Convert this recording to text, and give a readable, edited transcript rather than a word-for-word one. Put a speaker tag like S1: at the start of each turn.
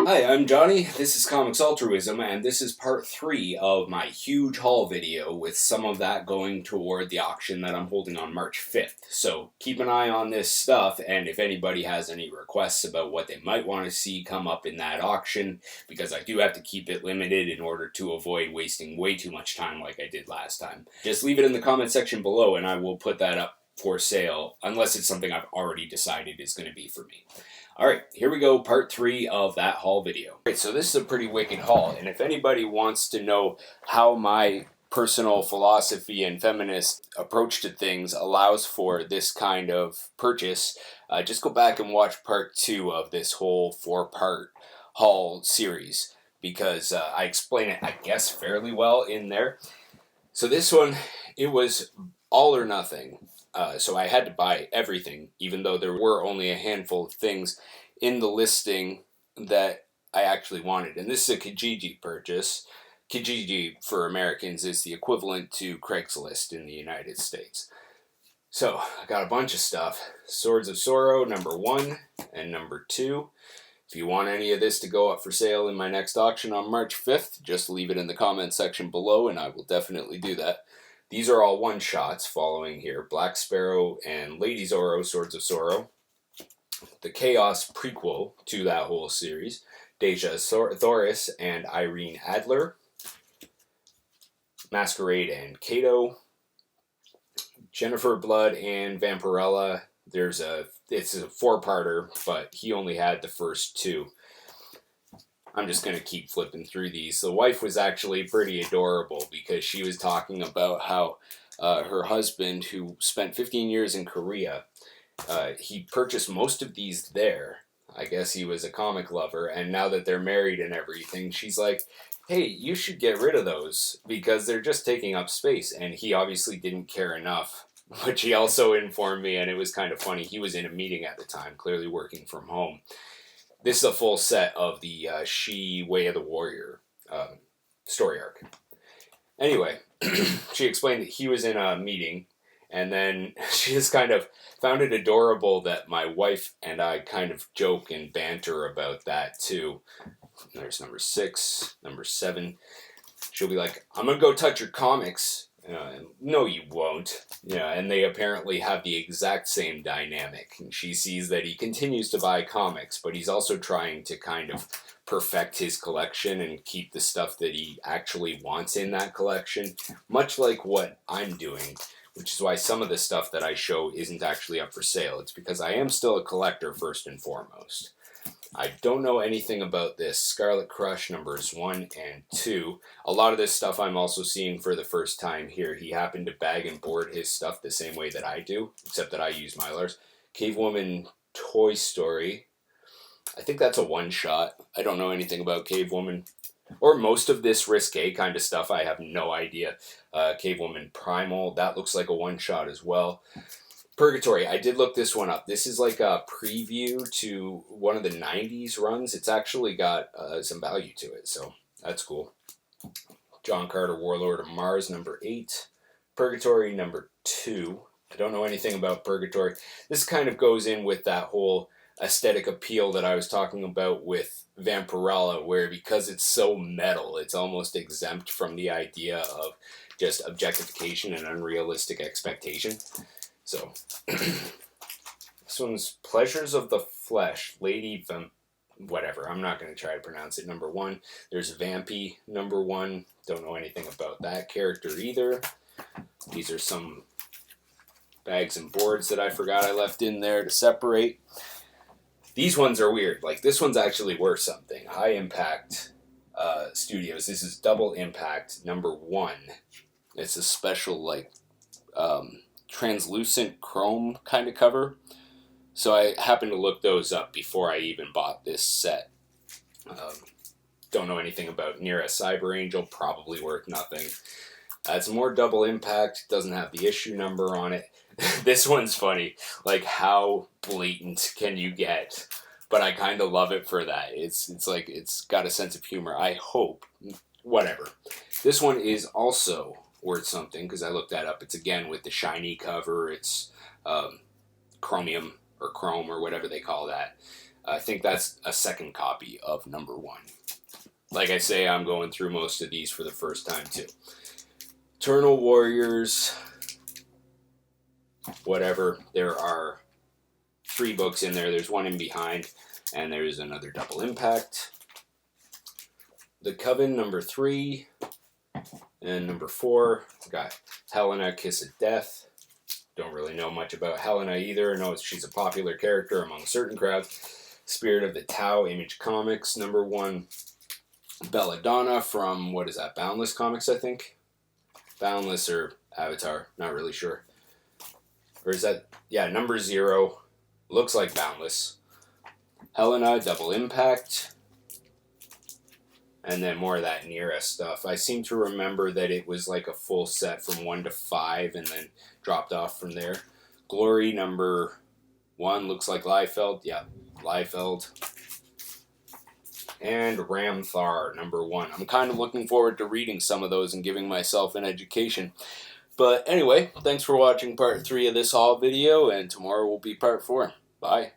S1: Hi, I'm Johnny. This is Comics Altruism, and this is part 3 of my huge haul video with some of that going toward the auction that I'm holding on March 5th. So keep an eye on this stuff, and if anybody has any requests about what they might want to see come up in that auction, because I do have to keep it limited in order to avoid wasting way too much time like I did last time, just leave it in the comment section below and I will put that up for sale, unless it's something I've already decided is going to be for me. Alright, here we go, part 3 of that haul video. Alright, so this is a pretty wicked haul, and if anybody wants to know how my personal philosophy and feminist approach to things allows for this kind of purchase, just go back and watch part 2 of this whole 4-part haul series, because I explain it, I guess, fairly well in there. So this one, it was all or nothing. So I had to buy everything, even though there were only a handful of things in the listing that I actually wanted. And this is a Kijiji purchase. Kijiji, for Americans, is the equivalent to Craigslist in the United States. So I got a bunch of stuff. Swords of Sorrow, number 1 and number 2. If you want any of this to go up for sale in my next auction on March 5th, just leave it in the comment section below and I will definitely do that. These are all one-shots following here. Black Sparrow and Lady Zoro, Swords of Sorrow. The Chaos prequel to that whole series. Deja Thoris and Irene Adler. Masquerade and Kato. Jennifer Blood and Vampirella. It's a 4-parter, but he only had the first 2. I'm just going to keep flipping through these. The wife was actually pretty adorable because she was talking about how her husband, who spent 15 years in Korea, he purchased most of these there. I guess he was a comic lover, and now that they're married and everything, she's like, hey, you should get rid of those because they're just taking up space. And he obviously didn't care enough, which he also informed me, and it was kind of funny. He was in a meeting at the time, clearly working from home. This is a full set of the She Way of the Warrior story arc. Anyway, she explained that he was in a meeting, and then she just kind of found it adorable that my wife and I kind of joke and banter about that too. There's number 6, number 7. She'll be like, I'm going to go touch your comics. No, you won't. And they apparently have the exact same dynamic. And she sees that he continues to buy comics, but he's also trying to kind of perfect his collection and keep the stuff that he actually wants in that collection, much like what I'm doing, which is why some of the stuff that I show isn't actually up for sale. It's because I am still a collector first and foremost. I don't know anything about this. Scarlet Crush numbers 1 and 2. A lot of this stuff I'm also seeing for the first time here. He happened to bag and board his stuff the same way that I do, except that I use Mylars. Cave Woman Toy Story. I think that's a one-shot. I don't know anything about Cave Woman. Or most of this risque kind of stuff, I have no idea. Cave Woman Primal, that looks like a one-shot as well. Purgatory, I did look this one up. This is like a preview to one of the 90s runs. It's actually got some value to it, so that's cool. John Carter, Warlord of Mars, number 8. Purgatory, number 2. I don't know anything about Purgatory. This kind of goes in with that whole aesthetic appeal that I was talking about with Vampirella, where because it's so metal, it's almost exempt from the idea of just objectification and unrealistic expectation. So, this one's Pleasures of the Flesh, Lady whatever, I'm not going to try to pronounce it, number 1. There's Vampy, number 1. Don't know anything about that character either. These are some bags and boards that I forgot I left in there to separate. These ones are weird. Like, this one's actually worth something. High Impact Studios. This is Double Impact, number 1. It's a special, like, translucent chrome kind of cover. So I happened to look those up before I even bought this set. Don't know anything about Nira Cyber Angel, probably worth nothing. It's more Double Impact, doesn't have the issue number on it. This one's funny, like how blatant can you get? But I kind of love it for that. It's like, it's got a sense of humor, I hope. Whatever. This one is also worth something, because I looked that up. It's again with the shiny cover. It's chromium or chrome or whatever they call that. I think that's a second copy of number 1. Like I say, I'm going through most of these for the first time too. Eternal Warriors, whatever. There are 3 books in there. There's one in behind, and there's another Double Impact. The Coven, number 3, and number 4. Got Helena, Kiss of Death. Don't really know much about Helena either. I know she's a popular character among certain crowds. Spirit of the Tau, Image Comics, number 1. Belladonna from, what is that, Boundless Comics, I think? Boundless or Avatar, not really sure. Or is that, yeah, number 0. Looks like Boundless. Helena, Double Impact. And then more of that Nira stuff. I seem to remember that it was like a full set from 1 to 5 and then dropped off from there. Glory, number 1, looks like Liefeld. Yeah, Liefeld. And Ramthar, number 1. I'm kind of looking forward to reading some of those and giving myself an education. But anyway, thanks for watching part 3 of this haul video, and tomorrow will be part 4. Bye.